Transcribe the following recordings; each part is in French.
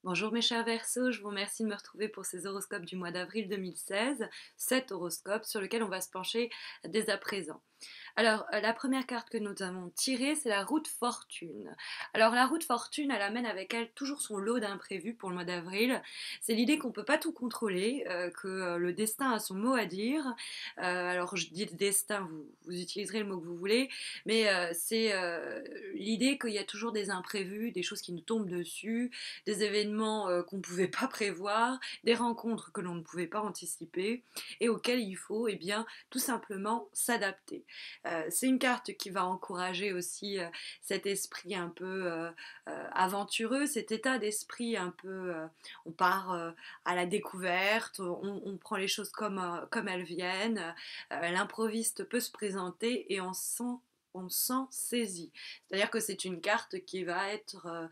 Bonjour mes chers Verseaux, je vous remercie de me retrouver pour ces horoscopes du mois d'avril 2016, 7 horoscopes sur lesquels on va se pencher dès à présent. Alors, la première carte que nous avons tirée, c'est la roue de fortune. Alors, la roue de fortune, elle amène avec elle toujours son lot d'imprévus pour le mois d'avril. C'est l'idée qu'on ne peut pas tout contrôler, que le destin a son mot à dire. Alors, je dis le destin, vous utiliserez le mot que vous voulez, mais c'est l'idée qu'il y a toujours des imprévus, des choses qui nous tombent dessus, des événements qu'on ne pouvait pas prévoir, des rencontres que l'on ne pouvait pas anticiper et auxquelles il faut, eh bien, tout simplement s'adapter. C'est une carte qui va encourager aussi cet esprit un peu aventureux, cet état d'esprit un peu, on part à la découverte, on prend les choses comme elles viennent, l'improviste peut se présenter et on s'en saisit. C'est-à-dire que c'est une carte qui va être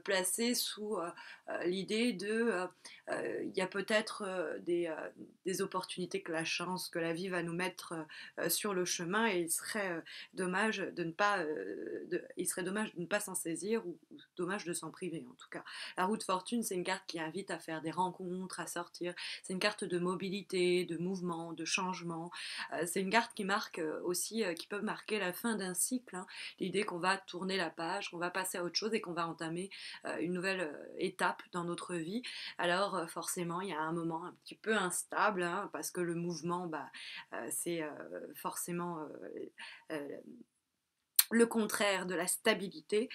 placée sous l'idée de il y a peut-être des opportunités que la chance, que la vie va nous mettre sur le chemin et il serait dommage de ne pas, il serait dommage de ne pas s'en saisir ou dommage de s'en priver en tout cas. La roue de fortune, c'est une carte qui invite à faire des rencontres, à sortir. C'est une carte de mobilité, de mouvement, de changement. C'est une carte qui marque aussi, qui peut marquer la fin d'un cycle. Hein. L'idée qu'on va tourner la page, qu'on va passer à autre chose et qu'on va entamer une nouvelle étape dans notre vie. Alors forcément, il y a un moment un petit peu instable hein, parce que le mouvement, c'est forcément le contraire de la stabilité,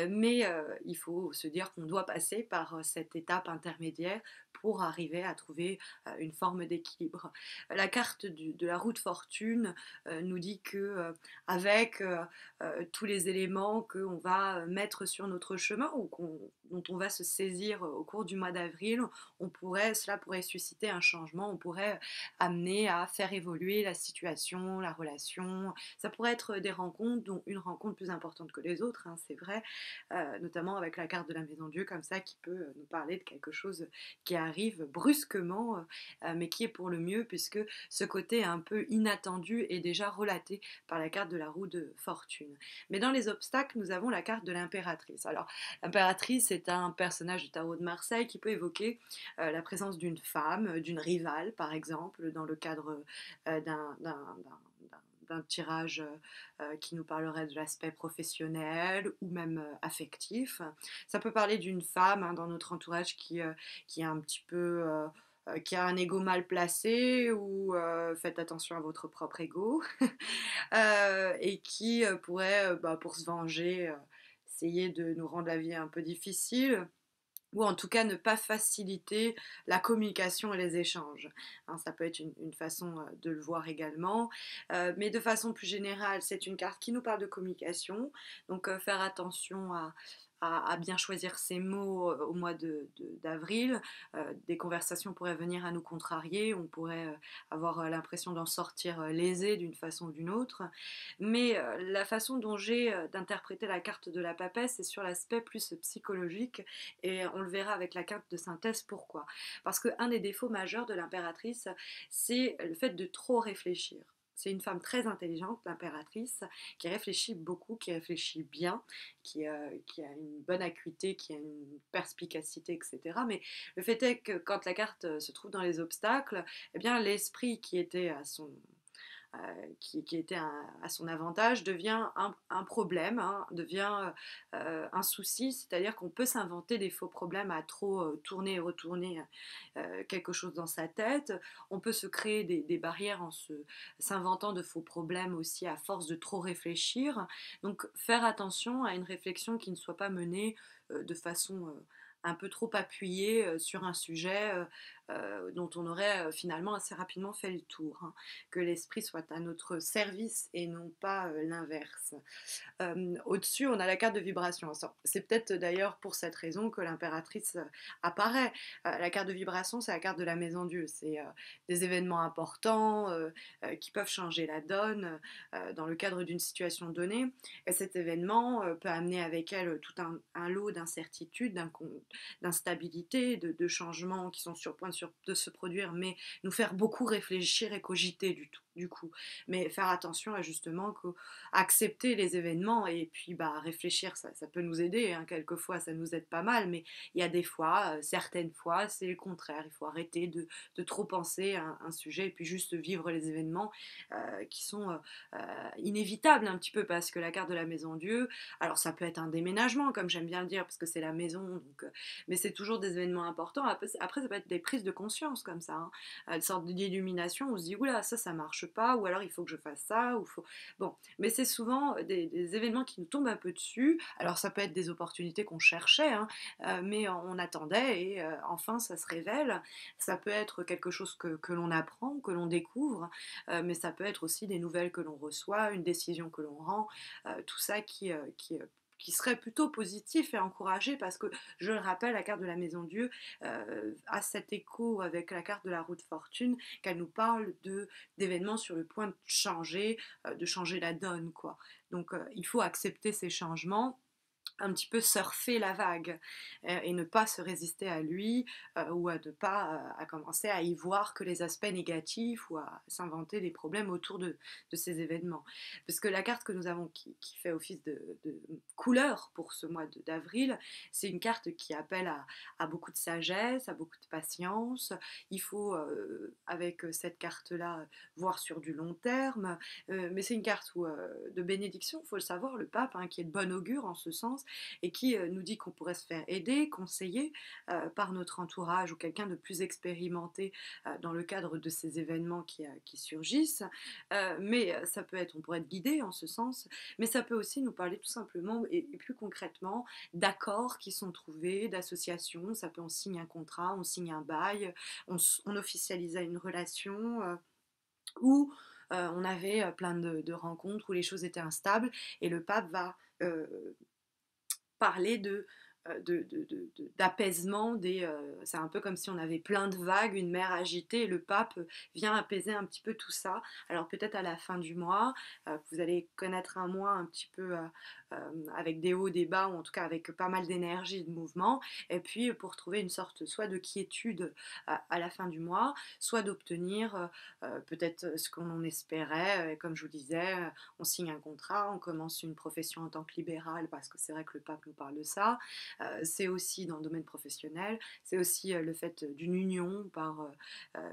mais il faut se dire qu'on doit passer par cette étape intermédiaire pour arriver à trouver une forme d'équilibre. La carte de la roue de fortune nous dit que avec tous les éléments qu'on va mettre sur notre chemin ou dont on va se saisir au cours du mois d'avril, cela pourrait susciter un changement, on pourrait amener à faire évoluer la situation, la relation. Ça pourrait être des rencontres, dont une rencontre plus importante que les autres, hein, c'est vrai, notamment avec la carte de la Maison Dieu comme ça qui peut nous parler de quelque chose qui arrive brusquement, mais qui est pour le mieux puisque ce côté un peu inattendu est déjà relaté par la carte de la roue de fortune. Mais dans les obstacles, nous avons la carte de l'impératrice. Alors, l'impératrice est un personnage du tarot de Marseille qui peut évoquer la présence d'une femme, d'une rivale par exemple, dans le cadre d'un tirage qui nous parlerait de l'aspect professionnel ou même affectif. Ça peut parler d'une femme hein, dans notre entourage qui est un petit peu qui a un ego mal placé ou faites attention à votre propre ego et qui pourrait pour se venger essayer de nous rendre la vie un peu difficile ou en tout cas ne pas faciliter la communication et les échanges. Hein, ça peut être une façon de le voir également. Mais de façon plus générale, c'est une carte qui nous parle de communication. Donc faire attention à bien choisir ses mots au mois d'avril. Des conversations pourraient venir à nous contrarier, on pourrait avoir l'impression d'en sortir lésé d'une façon ou d'une autre. Mais la façon dont j'ai d'interpréter la carte de la papesse, c'est sur l'aspect plus psychologique et on le verra avec la carte de synthèse. Pourquoi? Parce qu'un des défauts majeurs de l'impératrice, c'est le fait de trop réfléchir. C'est une femme très intelligente, l'impératrice, qui réfléchit beaucoup, qui réfléchit bien, qui a une bonne acuité, qui a une perspicacité, etc. Mais le fait est que quand la carte se trouve dans les obstacles, eh bien l'esprit qui était à son qui était à son avantage devient un problème, hein, devient un souci, c'est-à-dire qu'on peut s'inventer des faux problèmes à trop tourner et retourner quelque chose dans sa tête, on peut se créer des barrières en s'inventant de faux problèmes aussi à force de trop réfléchir, donc faire attention à une réflexion qui ne soit pas menée de façon un peu trop appuyée sur un sujet dont on aurait finalement assez rapidement fait le tour. Hein. Que l'esprit soit à notre service et non pas l'inverse. Au-dessus, on a la carte de vibration. C'est peut-être d'ailleurs pour cette raison que l'impératrice apparaît. La carte de vibration, c'est la carte de la maison Dieu. C'est des événements importants qui peuvent changer la donne dans le cadre d'une situation donnée. Et cet événement peut amener avec elle tout un lot d'incertitudes, d'instabilité, de changements qui sont sur point de se produire, mais nous faire beaucoup réfléchir et cogiter du tout. du coup. Mais faire attention à justement accepter les événements et puis réfléchir, ça peut nous aider, hein, quelquefois ça nous aide pas mal, mais il y a des fois, certaines fois, c'est le contraire. Il faut arrêter de trop penser à un sujet et puis juste vivre les événements qui sont inévitables un petit peu parce que la carte de la maison Dieu, alors ça peut être un déménagement comme j'aime bien le dire parce que c'est la maison, donc, mais c'est toujours des événements importants. Après ça peut être des prises de conscience comme ça, hein, une sorte d'illumination, on se dit oula ça marche pas ou alors il faut que je fasse ça ou faut... Bon, mais c'est souvent des événements qui nous tombent un peu dessus. Alors ça peut être des opportunités qu'on cherchait, hein, mais on attendait et enfin ça se révèle. Ça peut être quelque chose que l'on apprend, que l'on découvre, mais ça peut être aussi des nouvelles que l'on reçoit, une décision que l'on rend, tout ça qui serait plutôt positif et encouragé parce que, je le rappelle, la carte de la maison Dieu a cet écho avec la carte de la roue de fortune, qu'elle nous parle d'événements sur le point de changer la donne, quoi. Donc il faut accepter ces changements, un petit peu surfer la vague et ne pas se résister à lui ou à ne pas à commencer à y voir que les aspects négatifs ou à s'inventer des problèmes autour de ces événements. Parce que la carte que nous avons qui fait office de couleur pour ce mois d'avril, c'est une carte qui appelle à beaucoup de sagesse, à beaucoup de patience. Il faut, avec cette carte-là, voir sur du long terme, mais c'est une carte de bénédiction, il faut le savoir, le pape, hein, qui est de bon augure en ce sens, et qui nous dit qu'on pourrait se faire aider, conseiller par notre entourage ou quelqu'un de plus expérimenté dans le cadre de ces événements qui surgissent. Mais ça peut être, on pourrait être guidé en ce sens, mais ça peut aussi nous parler tout simplement et plus concrètement d'accords qui sont trouvés, d'associations. Ça peut, on signe un contrat, on signe un bail, on officialise une relation ou on avait plein de rencontres où les choses étaient instables et le pape va parler d'apaisement c'est un peu comme si on avait plein de vagues, une mer agitée et le pape vient apaiser un petit peu tout ça. Alors peut-être à la fin du mois vous allez connaître un mois un petit peu avec des hauts, des bas ou en tout cas avec pas mal d'énergie, de mouvement, et puis pour trouver une sorte soit de quiétude à la fin du mois, soit d'obtenir peut-être ce qu'on en espérait, comme je vous disais, on signe un contrat, on commence une profession en tant que libéral parce que c'est vrai que le pape nous parle de ça. C'est aussi dans le domaine professionnel, c'est aussi le fait d'une union par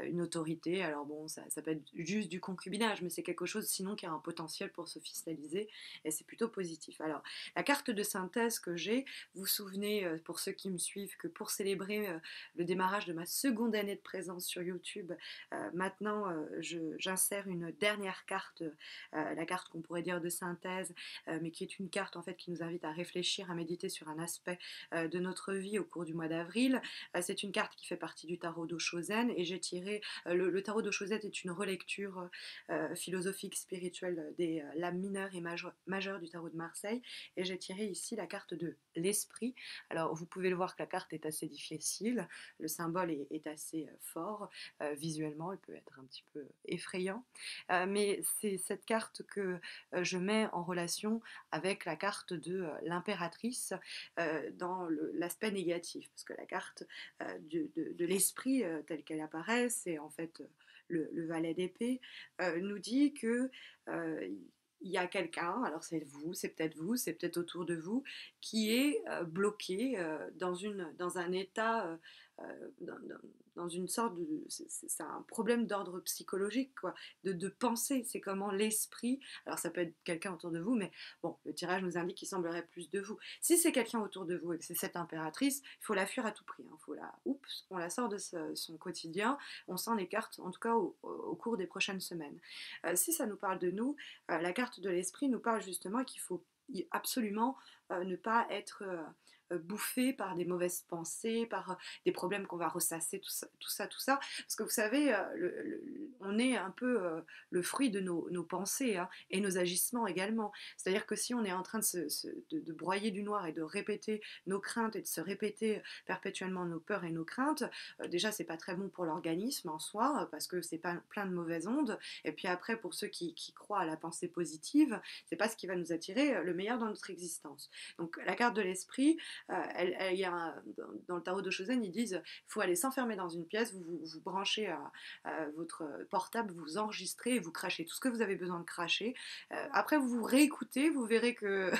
une autorité. Alors bon, ça peut être juste du concubinage, mais c'est quelque chose sinon qui a un potentiel pour s'officialiser et c'est plutôt positif. Alors, la carte de synthèse que j'ai, vous vous souvenez, pour ceux qui me suivent, que pour célébrer le démarrage de ma seconde année de présence sur YouTube, maintenant j'insère une dernière carte, la carte qu'on pourrait dire de synthèse, mais qui est une carte en fait qui nous invite à réfléchir, à méditer sur un aspect de notre vie au cours du mois d'avril. C'est une carte qui fait partie du tarot d'Oshozen et j'ai tiré, le tarot d'Oshozen est une relecture philosophique, spirituelle des lames mineures et majeures du tarot de Marseille et j'ai tiré ici la carte de l'esprit. Alors vous pouvez le voir que la carte est assez difficile, le symbole est assez fort, visuellement il peut être un petit peu effrayant, mais c'est cette carte que je mets en relation avec la carte de l'impératrice dans l'aspect négatif, parce que la carte de l'esprit telle qu'elle apparaît, c'est en fait le valet d'épée, nous dit que il y a quelqu'un, alors c'est vous, c'est peut-être autour de vous, qui est bloqué dans un état, dans une sorte de... C'est un problème d'ordre psychologique, quoi, de penser. C'est comment l'esprit, alors ça peut être quelqu'un autour de vous, mais bon, le tirage nous indique qu'il semblerait plus de vous. Si c'est quelqu'un autour de vous et que c'est cette impératrice, il faut la fuir à tout prix. Hein. On la sort de son quotidien, on s'en écarte, en tout cas au cours des prochaines semaines. Si ça nous parle de nous, la carte de l'esprit nous parle justement qu'il faut absolument ne pas être bouffé par des mauvaises pensées, par des problèmes qu'on va ressasser, tout ça. Parce que vous savez, on est un peu le fruit de nos pensées hein, et nos agissements également. C'est-à-dire que si on est en train de broyer du noir et de répéter nos craintes et de se répéter perpétuellement nos peurs et nos craintes, déjà c'est pas très bon pour l'organisme en soi, parce que c'est pas plein de mauvaises ondes. Et puis après, pour ceux qui croient à la pensée positive, c'est pas ce qui va nous attirer le meilleur dans notre existence. Donc la carte de l'esprit, il y a dans le tarot de Shozen, ils disent il faut aller s'enfermer dans une pièce, vous branchez à votre portable, vous enregistrez et vous crachez tout ce que vous avez besoin de cracher. Après, vous vous réécoutez, vous verrez que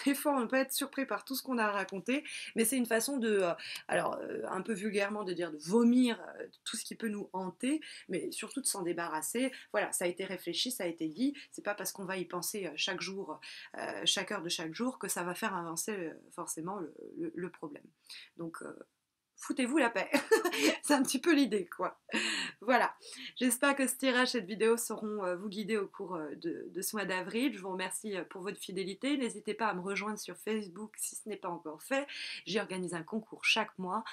des fois, on ne peut pas être surpris par tout ce qu'on a raconté, mais c'est une façon de, un peu vulgairement, de dire de vomir tout ce qui peut nous hanter, mais surtout de s'en débarrasser. Voilà, ça a été réfléchi, ça a été dit. C'est pas parce qu'on va y penser chaque jour, chaque heure de chaque jour, que ça va faire avancer forcément le problème. Donc, foutez-vous la paix. C'est un petit peu l'idée, quoi. Voilà, j'espère que ce tirage, cette vidéo sauront vous guider au cours de ce mois d'avril. Je vous remercie pour votre fidélité. N'hésitez pas à me rejoindre sur Facebook si ce n'est pas encore fait. J'y organise un concours chaque mois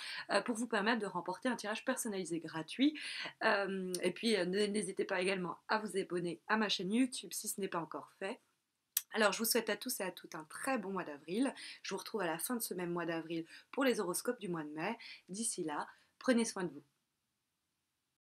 pour vous permettre de remporter un tirage personnalisé gratuit. Et puis, n'hésitez pas également à vous abonner à ma chaîne YouTube si ce n'est pas encore fait. Alors, je vous souhaite à tous et à toutes un très bon mois d'avril. Je vous retrouve à la fin de ce même mois d'avril pour les horoscopes du mois de mai. D'ici là, prenez soin de vous.